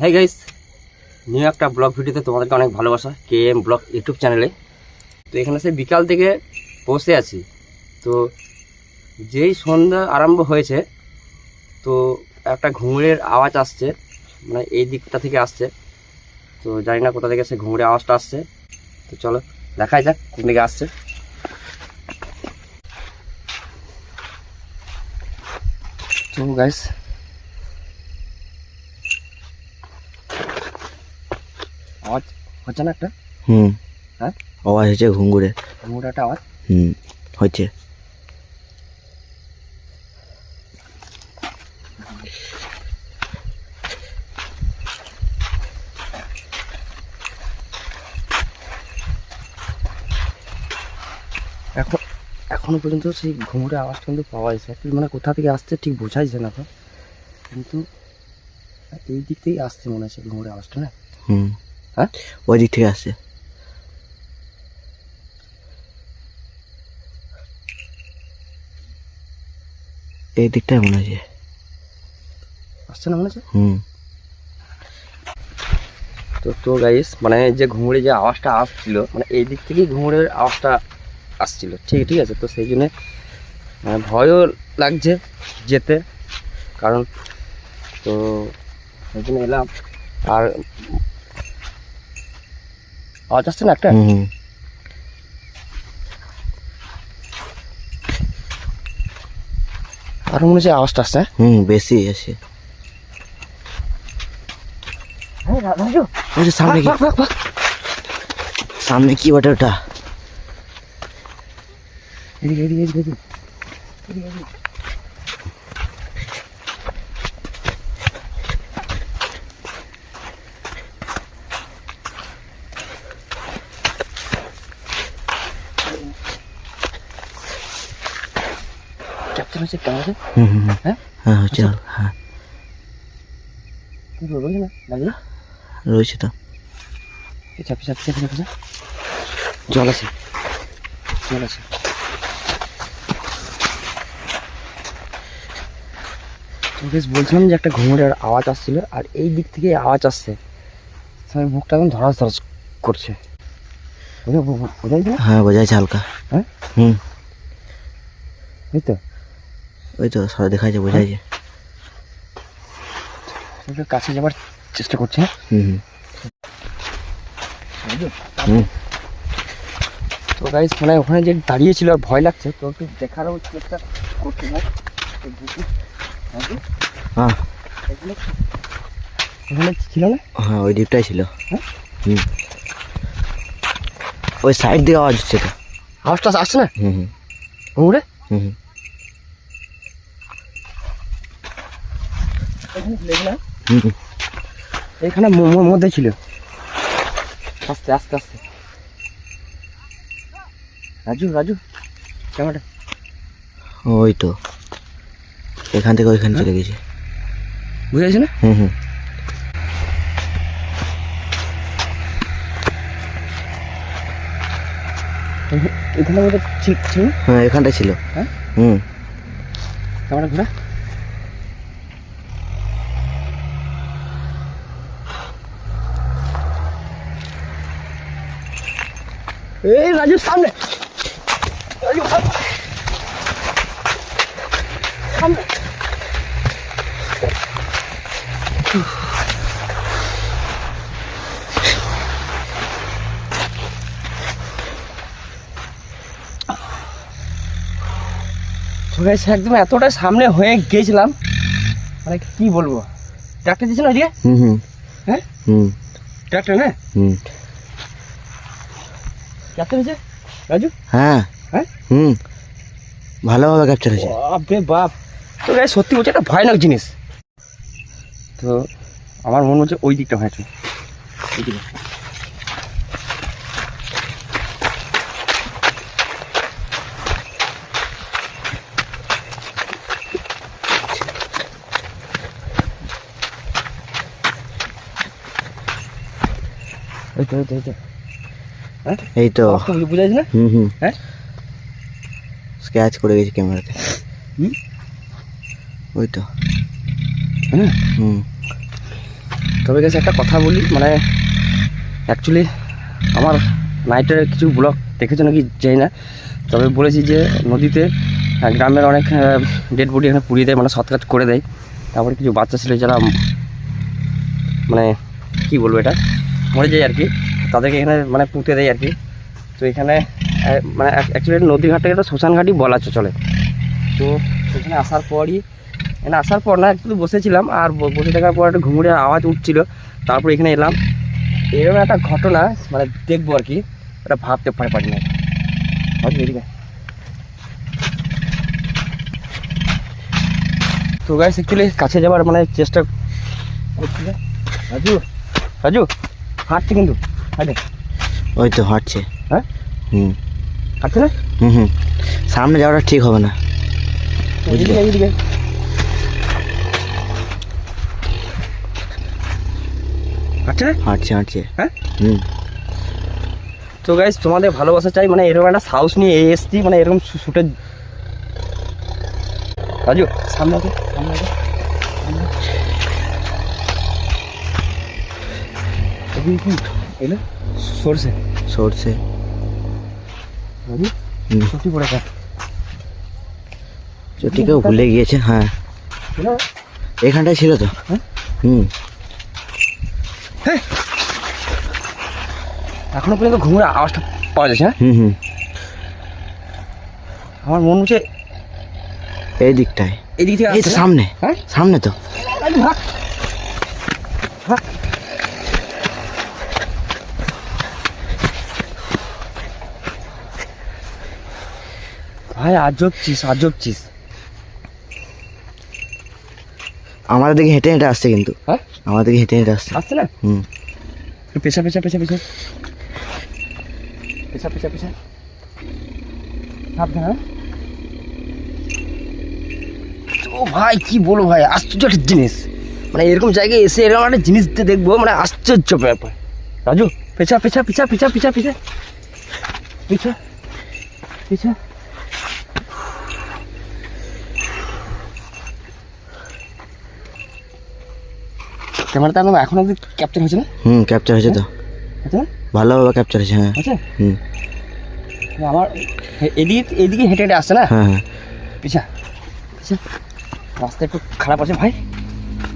Hi guys, new একটা blog ভিডিওতে তোমাদেরকে অনেক ভালোবাসা। KM ব্লগ ইউটিউব চ্যানেলে। তো এখানে সে বিকাল থেকে বসে আছি। তো যেই সন্ধ্যা আরম্ভ হয়েছে, তো একটা ঘুঙুরের আওয়াজ আসছে, মানে এই দিকটা থেকে আসছে। তো জানি না কোথা থেকে সে ঘুঙুরের আওয়াজটা আসছে। তো চলো দেখাই যাক কোন দিকে আসছে। তো গাইস, আওয়াজ হচ্ছে না একটা? হ্যাঁ, আওয়াজ হচ্ছে ঘুঙুরে। ঘুঙুরের একটা আওয়াজ হচ্ছে। এখনো পর্যন্ত সেই ঘুঙুরের আওয়াজটা কিন্তু পাওয়া যাচ্ছে। অ্যাকচুয়ালি মানে কোথা থেকে আসছে ঠিক বোঝাইছে না তো, কিন্তু এই দিক থেকেই আসছে মনে হচ্ছে ঘুঙুরের আওয়াজটা, না? হ্যাঁ, ওই দিক থেকে আসছে। এই দিকটাই মনে হচ্ছে আসছে না মনে হচ্ছে। তো গাইস, মানে যে ঘুঙুরের যে আওয়াজটা আসছিল, মানে এই দিক থেকেই ঘুঙুরের আওয়াজটা আসছিল। ঠিক আছে। তো সেই জন্যে ভয়ও লাগছে যেতে, কারণ তো সেই জন্য এলাম। আর আওয়াজ আসছে না একটা? আরো মনে হচ্ছে আওয়াজটা আসছে। বেশি আছে। সামনে কি সামনে কি বটে ওটা? এদিকে। ক্যাপচার হচ্ছে ক্যামেরা। হ্যাঁ হ্যাঁ হচ্ছে। হ্যাঁ রয়েছে না, লাগবে রয়েছে তো। পিছা জল আছে। তো বেশ বলছিলাম যে একটা ঘুঙুরের আওয়াজ আসছিল, আর এই দিক থেকে আওয়াজ আসছে। আমার বুকটা একদম ধরাস করছে। বোঝাই না? হ্যাঁ বোঝাইছে হালকা। হ্যাঁ এই তো, ওই তো সবাই দেখাচ্ছে, বোঝাইছে। একটু কাছে যাবার চেষ্টা করছে। তো গাইস, মানে ওখানে যে দাঁড়িয়েছিল আর ভয় লাগছে, তো একটু দেখারও চেষ্টা করতে হয়। হ্যাঁ ওখানে ছিল না? হ্যাঁ ওই দিকটাই ছিল। ওই সাইড দিয়ে আওয়াজ হচ্ছে তো। আওয়াজটা আসছে না ঘুঙুরে? এখানে মধ্যে ছিল। আস্তে রাজু ক্যামেরাটা। ওই তো এখান থেকে ওইখানে চলে গেছে। বুঝে গেছে না? এখানে মধ্যে ছিল। হ্যাঁ এখানটাই ছিল। হ্যাঁ ক্যামেরা ঘোরা। এই রাজু সামনে, সামনে। একদম এতটা সামনে হয়ে গেছিলাম, মানে কি বলবো। ট্রাক্টর দিয়েছিল আজকে? হ্যাঁ ট্রাক্টর না? ক্যাপ্চার হয়েছে রাজু? হ্যাঁ ভালোভাবে ক্যাপচার হয়েছে। বাপরে বাপ। তো গাইস, সত্যি বলছে একটা ভয়ানক জিনিস। তো আমার মনে হচ্ছে ওই দিকটা হয়েছে, ওই দিকে। এই তো বুঝা যাচ্ছে না? হ্যাঁ স্ক্র্যাচ করে গেছে ক্যামেরাতে। ওই তো। তবে গেছে একটা কথা বলি, মানে অ্যাকচুয়ালি আমার নাইটের কিছু ব্লগ দেখেছো নাকি জানি না, তবে বলেছি যে নদীতে গ্রামের অনেক ডেড বডি এখানে পুড়িয়ে দেয়, মানে সৎকাজ করে দেয়। তারপরে কিছু বাচ্চা ছেলে যারা মানে কি বলবো এটা মরে যায় আর কি, তাদেরকে এখানে মানে পুঁতে দেয় আর কি। তো এখানে মানে অ্যাকচুয়ালি নদীঘাটটাকে একটা শ্মশান ঘাটই বলা চলে। তো এখানে আসার পরই, এখানে আসার পর না একটু বসেছিলাম, আর বসে থাকার পর একটা ঘুঙুরের আওয়াজ উঠছিল। তারপর এখানে এলাম, এরকম একটা ঘটনা মানে দেখবো আর কি, এটা ভাবতে পারি না। এদিকে তো গাইস অ্যাকচুয়ালি কাছে যাওয়ার মানে চেষ্টা করছি। রাজু রাজু হাঁটছে কিন্তু, হাঁটে ওই তো হাঁটছে। হ্যাঁ হাঁটছে না? সামনে যাওয়াটা ঠিক হবে না। এইদিকে এইদিকে হাঁটছে না? হাঁটছে। হ্যাঁ তো গাইস তোমাদের ভালোবাসা চাই, মানে এরকম একটা সাহস নিয়ে এসছি, মানে এরকম শুটে। রাজু সামনে আছে, সামনে আছে, এলো সরষে সরষে। রাজু সত্যি পড়ে থাক, চটিকেও ভুলে গিয়েছে। হ্যাঁ এখানটায় ছিল তো। এখনো পর্যন্ত ঘুমের আওয়াজটা পাওয়া যাচ্ছে। হ্যাঁ আমার মন হচ্ছে এই দিকটায়, এই দিক থেকে এই তো সামনে। হ্যাঁ সামনে তো। ভাই আজব চিজ। আমাদের দিকে হেঁটে হেঁটে আসছে কিন্তু। হ্যাঁ আমাদের দিকে হেঁটে হেঁটে আসছে। আসছে না? পেছা সাবধান। হ্যাঁ ও ভাই কি বলবো ভাই, আশ্চর্য একটা জিনিস, মানে এরকম জায়গায় এসে এরকম একটা জিনিস দেখবো, মানে আশ্চর্য ব্যাপার। রাজু পেছা ক্যামেরাটা একদম এখন অব্দি ক্যাপচার হয়েছে না? ক্যাপচার হয়েছে তো, আচ্ছা ভালোভাবে ক্যাপচার হয়েছে। হ্যাঁ আচ্ছা আমার এদিকে হেঁটে আসছে না? হ্যাঁ পিছা রাস্তা একটু খারাপ আছে ভাই,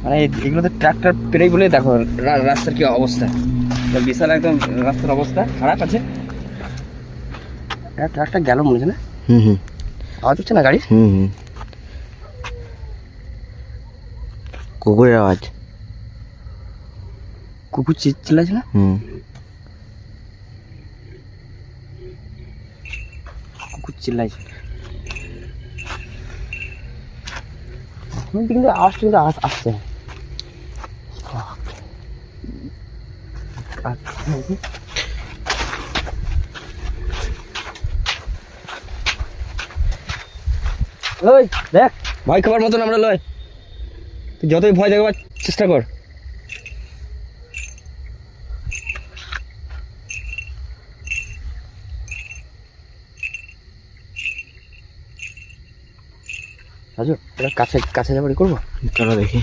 মানে এগুলোতে ট্রাক্টর পেরেই বলে দেখো রাস্তার কি অবস্থা, বিশাল একদম রাস্তার অবস্থা খারাপ আছে। ট্রাক্টর গেল মনে হচ্ছে না? আওয়াজ হচ্ছে না গাড়ি? কুকুরের আওয়াজ। কুকুর চিল্লাছে না? কুকুর চিল্লাইছে কিন্তু আওয়াজটা কিন্তু আসছে। ওই দেখ ভয় খাবার মতন আমরা লয়, তুই যতই ভয় দেখাবার চেষ্টা কর। রাজু এটা কাছে যাবার করবো, চলো দেখি।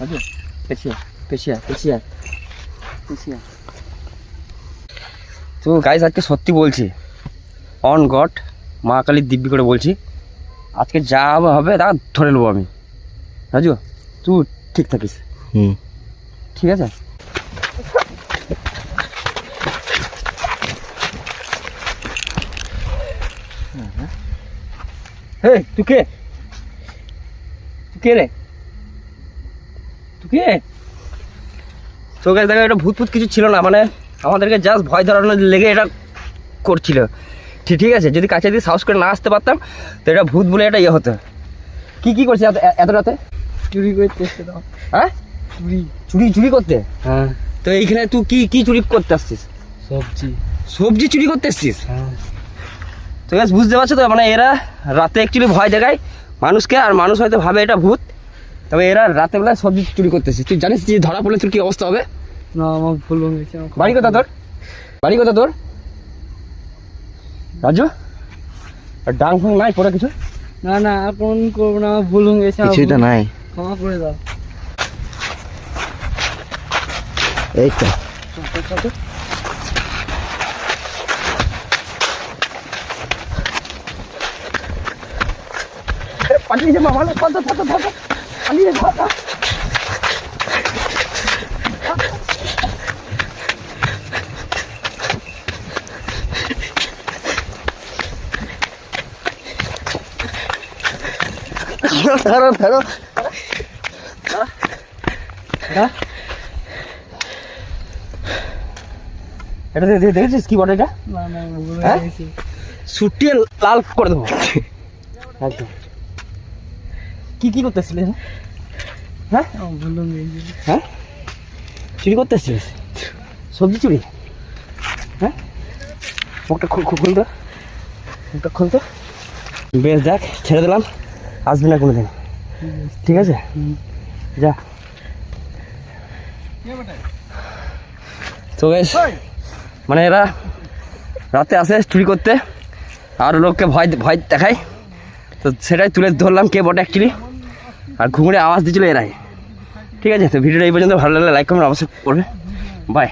রাজু পেছিয়া তো গাইজ আজকে সত্যি বলছি, অন গড মা কালীর দিব্যি করে বলছি, আজকে যা হবে তা ধরে নেবো আমি। রাজু তুই ঠিক থাকিস। ঠিক আছে হে তুই কে রে তুই কে? তো গাইজ দেখো এটা ভূত কিছু ছিল না, মানে আমাদেরকে জাস্ট ভয় ধরানোর লেগে এটা করছিল। ঠিক আছে যদি কাছে দিয়ে সাহস করে না আসতে পারতাম তো এটা ভূত বলে এটা ইয়ে হতো। কি করছিস এত রাতে? চুরি করতে এসছে তো। হ্যাঁ চুরি করতে? হ্যাঁ তো এইখানে তুই কি চুরি করতে আসছিস? সবজি চুরি করতে আসছিস? হ্যাঁ তো গাইস বুঝতে পারছো তো, মানে এরা রাতে অ্যাকচুয়ালি ভয় দেখায় মানুষকে, আর মানুষ হয়তো ভাবে এটা ভূত, তবে এরা রাতেবেলায় সবজি চুরি করতেছে। তুই জানিস যে ধরা পড়লে তোর কি অবস্থা হবে? না আমার ভুল হয়ে গেছে। বাড়ি কোথা তোর? রাজু আর ডাং ফাং নাই পরে কিছু? না না আর কোন করবো না, আমার ভুল হয়ে গেছে, আমার কিছুই তো ভুল। নাই। ক্ষমা করে দাও। এই তো পালিয়ে যাবো আমার পালিয়ে যাবো। ধরো ধরো। এটা দেখেছিস কি বটে এটা? না না ভুল হ্যাঁ? হয়ে গেছে। ছুটিয়ে লাল করে দেবো একদম। কি করতেছিলিস? হ্যাঁ আমার ভুল হয়ে গেছে। হ্যাঁ চুরি করতেছিলিস? সবজি চুরি? হ্যাঁ মুখটা খুলতো, মুখটা খুলতো। বেশ দেখ, ছেড়ে দিলাম, আসবি না কোনোদিন, ঠিক আছে? যা। তো বেশ, মানে এরা রাতে আসে চুরি করতে আর লোককে ভয় ভয় দেখায়, তো সেটাই তুলে ধরলাম কে বটে অ্যাকচুয়ালি। আর ঘুঙুরে আওয়াজ দিয়েছিল এরাই, ঠিক আছে? তো ভিডিওটা এই পর্যন্ত ভালো লাগলে লাইক কমেন্ট অবশ্যই করবে। বাই।